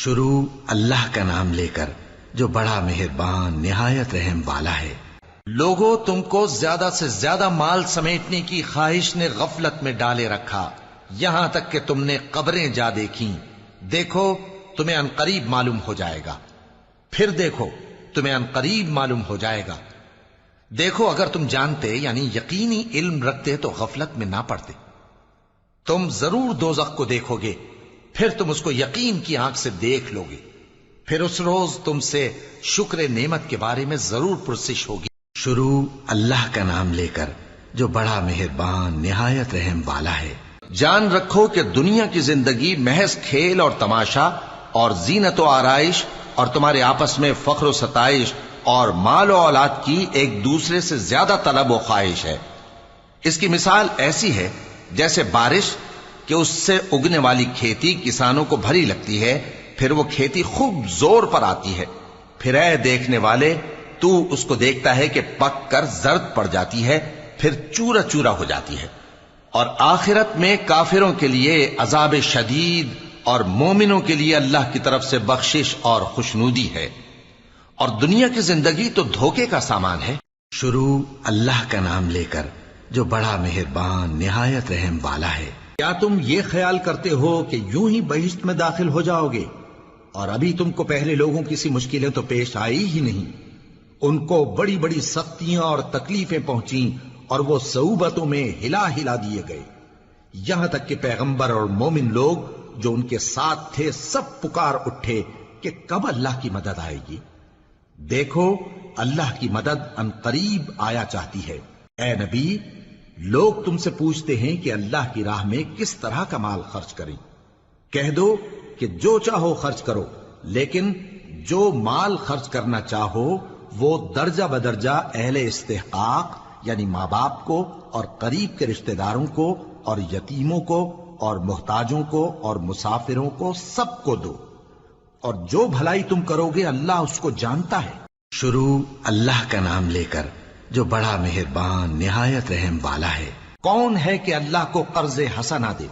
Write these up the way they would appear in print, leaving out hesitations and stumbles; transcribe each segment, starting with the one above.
شروع اللہ کا نام لے کر جو بڑا مہربان نہایت رحم والا ہے۔ لوگوں، تم کو زیادہ سے زیادہ مال سمیٹنے کی خواہش نے غفلت میں ڈالے رکھا، یہاں تک کہ تم نے قبریں جا دیکھیں۔ دیکھو تمہیں عنقریب معلوم ہو جائے گا، پھر دیکھو تمہیں عنقریب معلوم ہو جائے گا۔ دیکھو اگر تم جانتے یعنی یقینی علم رکھتے تو غفلت میں نہ پڑتے۔ تم ضرور دوزخ کو دیکھو گے، پھر تم اس کو یقین کی آنکھ سے دیکھ لو گے، پھر اس روز تم سے شکر نعمت کے بارے میں ضرور پرسش ہوگی۔ شروع اللہ کا نام لے کر جو بڑا مہربان نہایت رحم والا ہے۔ جان رکھو کہ دنیا کی زندگی محض کھیل اور تماشا اور زینت و آرائش اور تمہارے آپس میں فخر و ستائش اور مال و اولاد کی ایک دوسرے سے زیادہ طلب و خواہش ہے۔ اس کی مثال ایسی ہے جیسے بارش کہ اس سے اگنے والی کھیتی کسانوں کو بھری لگتی ہے، پھر وہ کھیتی خوب زور پر آتی ہے، پھر اے دیکھنے والے تو اس کو دیکھتا ہے کہ پک کر زرد پڑ جاتی ہے، پھر چورا چورا ہو جاتی ہے۔ اور آخرت میں کافروں کے لیے عذاب شدید اور مومنوں کے لیے اللہ کی طرف سے بخشش اور خوشنودی ہے۔ اور دنیا کی زندگی تو دھوکے کا سامان ہے۔ شروع اللہ کا نام لے کر جو بڑا مہربان نہایت رحم والا ہے۔ کیا تم یہ خیال کرتے ہو کہ یوں ہی بہشت میں داخل ہو جاؤ گے، اور ابھی تم کو پہلے لوگوں کی سی مشکلیں تو پیش آئی ہی نہیں؟ ان کو بڑی بڑی سختیاں اور تکلیفیں پہنچیں اور وہ صعوبتوں میں ہلا ہلا دیے گئے، یہاں تک کہ پیغمبر اور مومن لوگ جو ان کے ساتھ تھے سب پکار اٹھے کہ کب اللہ کی مدد آئے گی۔ دیکھو اللہ کی مدد عنقریب آیا چاہتی ہے۔ اے نبی، لوگ تم سے پوچھتے ہیں کہ اللہ کی راہ میں کس طرح کا مال خرچ کریں۔ کہہ دو کہ جو چاہو خرچ کرو، لیکن جو مال خرچ کرنا چاہو وہ درجہ بدرجہ اہل استحقاق یعنی ماں باپ کو اور قریب کے رشتہ داروں کو اور یتیموں کو اور محتاجوں کو اور مسافروں کو سب کو دو، اور جو بھلائی تم کرو گے اللہ اس کو جانتا ہے۔ شروع اللہ کا نام لے کر جو بڑا مہربان نہایت رحم والا ہے۔ کون ہے کہ اللہ کو قرض حسنہ دے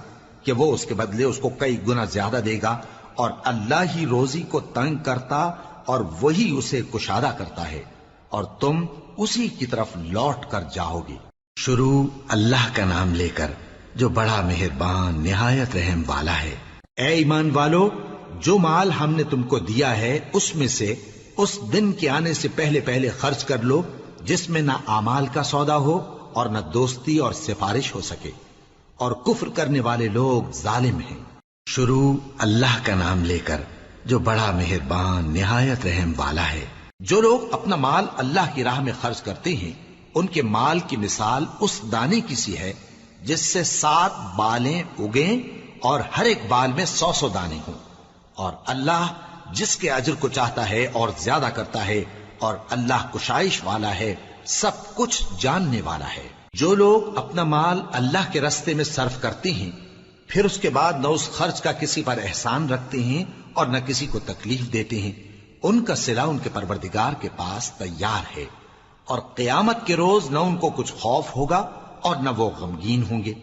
کہ وہ اس کے بدلے اس کو کئی گنا زیادہ دے گا، اور اللہ ہی روزی کو تنگ کرتا اور وہی اسے کشادہ کرتا ہے، اور تم اسی کی طرف لوٹ کر جاؤ گے۔ شروع اللہ کا نام لے کر جو بڑا مہربان نہایت رحم والا ہے۔ اے ایمان والو، جو مال ہم نے تم کو دیا ہے اس میں سے اس دن کے آنے سے پہلے پہلے خرچ کر لو جس میں نہ اعمال کا سودا ہو اور نہ دوستی اور سفارش ہو سکے، اور کفر کرنے والے لوگ ظالم ہیں۔ شروع اللہ کا نام لے کر جو بڑا مہربان نہایت رحم والا ہے۔ جو لوگ اپنا مال اللہ کی راہ میں خرچ کرتے ہیں ان کے مال کی مثال اس دانے کی سی ہے جس سے 7 بالیں اگیں اور ہر ایک بال میں 100 دانے ہوں، اور اللہ جس کے اجر کو چاہتا ہے اور زیادہ کرتا ہے، اور اللہ کشائش والا ہے، سب کچھ جاننے والا ہے۔ جو لوگ اپنا مال اللہ کے راستے میں صرف کرتے ہیں پھر اس کے بعد نہ اس خرچ کا کسی پر احسان رکھتے ہیں اور نہ کسی کو تکلیف دیتے ہیں، ان کا صلہ ان کے پروردگار کے پاس تیار ہے، اور قیامت کے روز نہ ان کو کچھ خوف ہوگا اور نہ وہ غمگین ہوں گے۔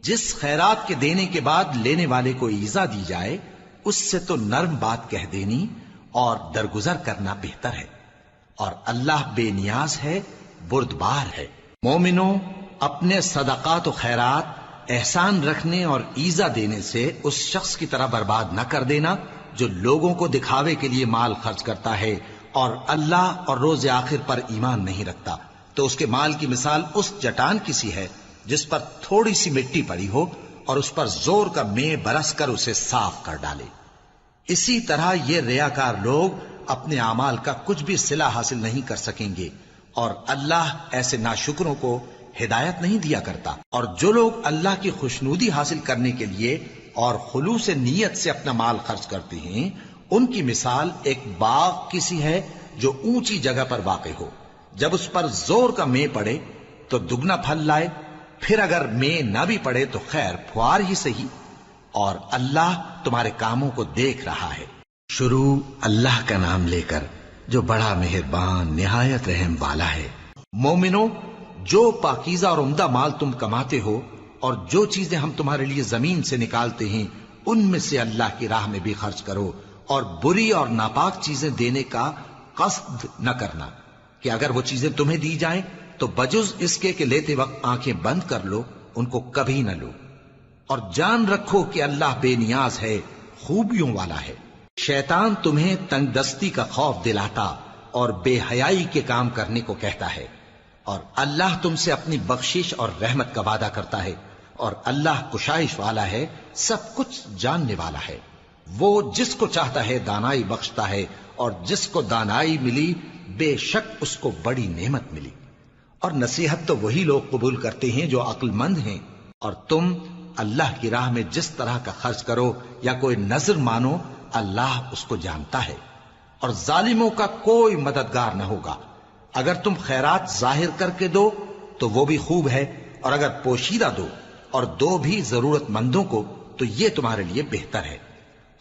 جس خیرات کے دینے کے بعد لینے والے کو ایذا دی جائے اس سے تو نرم بات کہہ دینی اور درگزر کرنا بہتر ہے، اور اللہ بے نیاز ہے، بردبار ہے۔ مومنوں، اپنے صدقات و خیرات احسان رکھنے اور ایذا دینے سے اس شخص کی طرح برباد نہ کر دینا جو لوگوں کو دکھاوے کے لیے مال خرچ کرتا ہے اور اللہ اور روز آخر پر ایمان نہیں رکھتا، تو اس کے مال کی مثال اس چٹان کی سی ہے جس پر تھوڑی سی مٹی پڑی ہو اور اس پر زور کا مے برس کر اسے صاف کر ڈالے۔ اسی طرح یہ ریاکار لوگ اپنے اعمال کا کچھ بھی صلہ حاصل نہیں کر سکیں گے، اور اللہ ایسے ناشکروں کو ہدایت نہیں دیا کرتا۔ اور جو لوگ اللہ کی خوشنودی حاصل کرنے کے لیے اور خلوص نیت سے اپنا مال خرچ کرتے ہیں ان کی مثال ایک باغ کی سی ہے جو اونچی جگہ پر واقع ہو، جب اس پر زور کا مے پڑے تو دگنا پھل لائے، پھر اگر مے نہ بھی پڑے تو خیر پھوار ہی صحیح، اور اللہ تمہارے کاموں کو دیکھ رہا ہے۔ شروع اللہ کا نام لے کر جو بڑا مہربان نہایت رحم والا ہے۔ مومنوں، جو پاکیزہ اور عمدہ مال تم کماتے ہو اور جو چیزیں ہم تمہارے لیے زمین سے نکالتے ہیں ان میں سے اللہ کی راہ میں بھی خرچ کرو، اور بری اور ناپاک چیزیں دینے کا قصد نہ کرنا کہ اگر وہ چیزیں تمہیں دی جائیں تو بجز اس کے کہ لیتے وقت آنکھیں بند کر لو ان کو کبھی نہ لو، اور جان رکھو کہ اللہ بے نیاز ہے، خوبیوں والا ہے۔ شیطان تمہیں تنگ دستی کا خوف دلاتا اور بے حیائی کے کام کرنے کو کہتا ہے، اور اللہ تم سے اپنی بخشش اور رحمت کا وعدہ کرتا ہے، اور اللہ کشائش والا ہے، سب کچھ جاننے والا ہے۔ وہ جس کو چاہتا ہے دانائی بخشتا ہے، اور جس کو دانائی ملی بے شک اس کو بڑی نعمت ملی۔ اور نصیحت تو وہی لوگ قبول کرتے ہیں جو عقل مند ہیں، اور تم اللہ کی راہ میں جس طرح کا خرچ کرو یا کوئی نذر مانو اللہ اس کو جانتا ہے، اور ظالموں کا کوئی مددگار نہ ہوگا۔ اگر تم خیرات ظاہر کر کے دو تو وہ بھی خوب ہے، اور اگر پوشیدہ دو اور دو بھی ضرورت مندوں کو تو یہ تمہارے لیے بہتر ہے،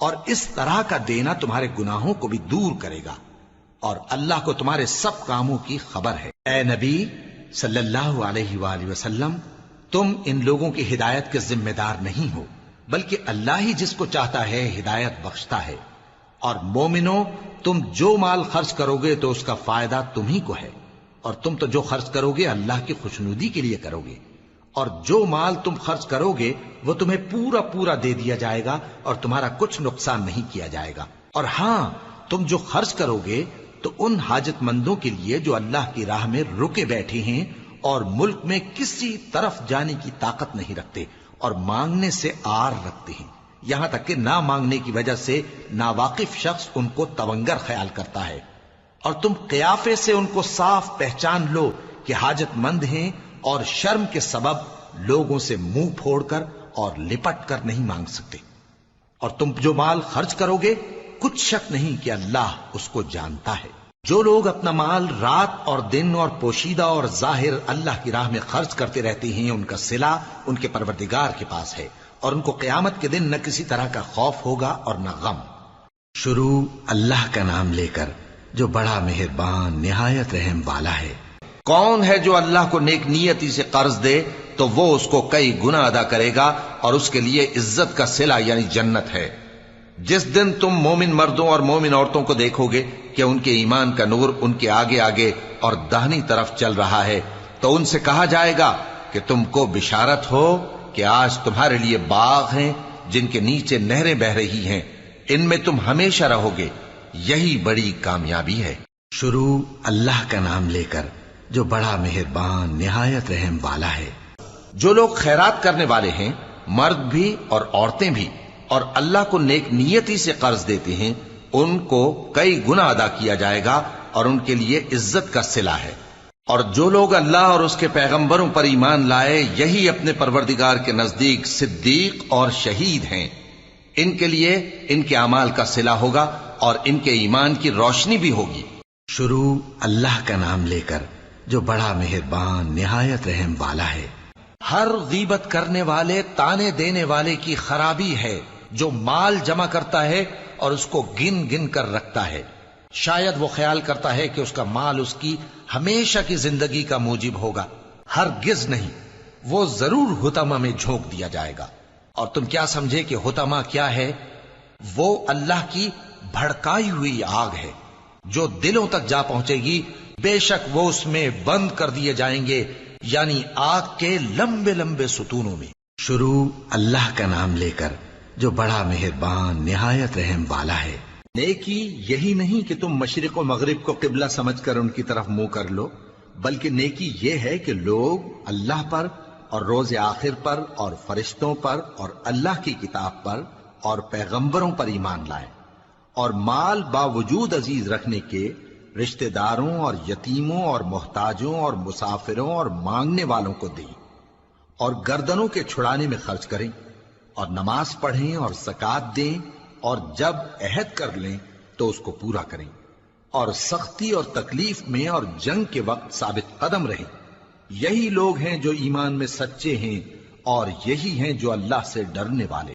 اور اس طرح کا دینا تمہارے گناہوں کو بھی دور کرے گا، اور اللہ کو تمہارے سب کاموں کی خبر ہے۔ اے نبی صلی اللہ علیہ وآلہ وسلم، تم ان لوگوں کی ہدایت کے ذمہ دار نہیں ہو، بلکہ اللہ ہی جس کو چاہتا ہے ہدایت بخشتا ہے۔ اور مومنو، تم جو مال خرچ کرو گے تو اس کا فائدہ تمہیں کو ہے، اور تم تو جو خرچ کرو گے اللہ کی خوشنودی کے لیے کرو گے، اور جو مال تم خرچ کرو گے وہ تمہیں پورا پورا دے دیا جائے گا، اور تمہارا کچھ نقصان نہیں کیا جائے گا۔ اور ہاں، تم جو خرچ کرو گے تو ان حاجت مندوں کے لیے جو اللہ کی راہ میں رکے بیٹھے ہیں اور ملک میں کسی طرف جانے کی طاقت نہیں رکھتے اور مانگنے سے آر رکھتے ہیں، یہاں تک کہ نہ مانگنے کی وجہ سے ناواقف شخص ان کو تونگر خیال کرتا ہے، اور تم قیافے سے ان کو صاف پہچان لو کہ حاجت مند ہیں، اور شرم کے سبب لوگوں سے منہ پھوڑ کر اور لپٹ کر نہیں مانگ سکتے۔ اور تم جو مال خرچ کرو گے کچھ شک نہیں کہ اللہ اس کو جانتا ہے۔ جو لوگ اپنا مال رات اور دن اور پوشیدہ اور ظاہر اللہ کی راہ میں خرچ کرتے رہتے ہیں، ان کا صلہ ان کے پروردگار کے پاس ہے، اور ان کو قیامت کے دن نہ کسی طرح کا خوف ہوگا اور نہ غم۔ شروع اللہ کا نام لے کر جو بڑا مہربان نہایت رحم والا ہے۔ کون ہے جو اللہ کو نیک نیتی سے قرض دے تو وہ اس کو کئی گنا ادا کرے گا، اور اس کے لیے عزت کا صلہ یعنی جنت ہے۔ جس دن تم مومن مردوں اور مومن عورتوں کو دیکھو گے کہ ان کے ایمان کا نور ان کے آگے آگے اور داہنی طرف چل رہا ہے، تو ان سے کہا جائے گا کہ تم کو بشارت ہو کہ آج تمہارے لیے باغ ہیں جن کے نیچے نہریں بہ رہی ہیں، ان میں تم ہمیشہ رہو گے، یہی بڑی کامیابی ہے۔ شروع اللہ کا نام لے کر جو بڑا مہربان نہایت رحم والا ہے۔ جو لوگ خیرات کرنے والے ہیں، مرد بھی اور عورتیں بھی، اور اللہ کو نیک نیتی سے قرض دیتے ہیں، ان کو کئی گنا ادا کیا جائے گا، اور ان کے لیے عزت کا صلہ ہے۔ اور جو لوگ اللہ اور اس کے پیغمبروں پر ایمان لائے، یہی اپنے پروردگار کے نزدیک صدیق اور شہید ہیں، ان کے لیے ان کے اعمال کا صلہ ہوگا اور ان کے ایمان کی روشنی بھی ہوگی۔ شروع اللہ کا نام لے کر جو بڑا مہربان نہایت رحم والا ہے۔ ہر غیبت کرنے والے تانے دینے والے کی خرابی ہے جو مال جمع کرتا ہے اور اس کو گن گن کر رکھتا ہے، شاید وہ خیال کرتا ہے کہ اس کا مال اس کی ہمیشہ کی زندگی کا موجب ہوگا، ہرگز نہیں، وہ ضرور حطمہ میں جھونک دیا جائے گا۔ اور تم کیا سمجھے کہ حطمہ کیا ہے؟ وہ اللہ کی بھڑکائی ہوئی آگ ہے جو دلوں تک جا پہنچے گی، بے شک وہ اس میں بند کر دیے جائیں گے، یعنی آگ کے لمبے لمبے ستونوں میں۔ شروع اللہ کا نام لے کر جو بڑا مہربان نہایت رحم والا ہے۔ نیکی یہی نہیں کہ تم مشرق و مغرب کو قبلہ سمجھ کر ان کی طرف منہ کر لو، بلکہ نیکی یہ ہے کہ لوگ اللہ پر اور روز آخر پر اور فرشتوں پر اور اللہ کی کتاب پر اور پیغمبروں پر ایمان لائیں، اور مال باوجود عزیز رکھنے کے رشتہ داروں اور یتیموں اور محتاجوں اور مسافروں اور مانگنے والوں کو دیں، اور گردنوں کے چھڑانے میں خرچ کریں، اور نماز پڑھیں اور زکوٰۃ دیں، اور جب عہد کر لیں تو اس کو پورا کریں، اور سختی اور تکلیف میں اور جنگ کے وقت ثابت قدم رہیں۔ یہی لوگ ہیں جو ایمان میں سچے ہیں، اور یہی ہیں جو اللہ سے ڈرنے والے۔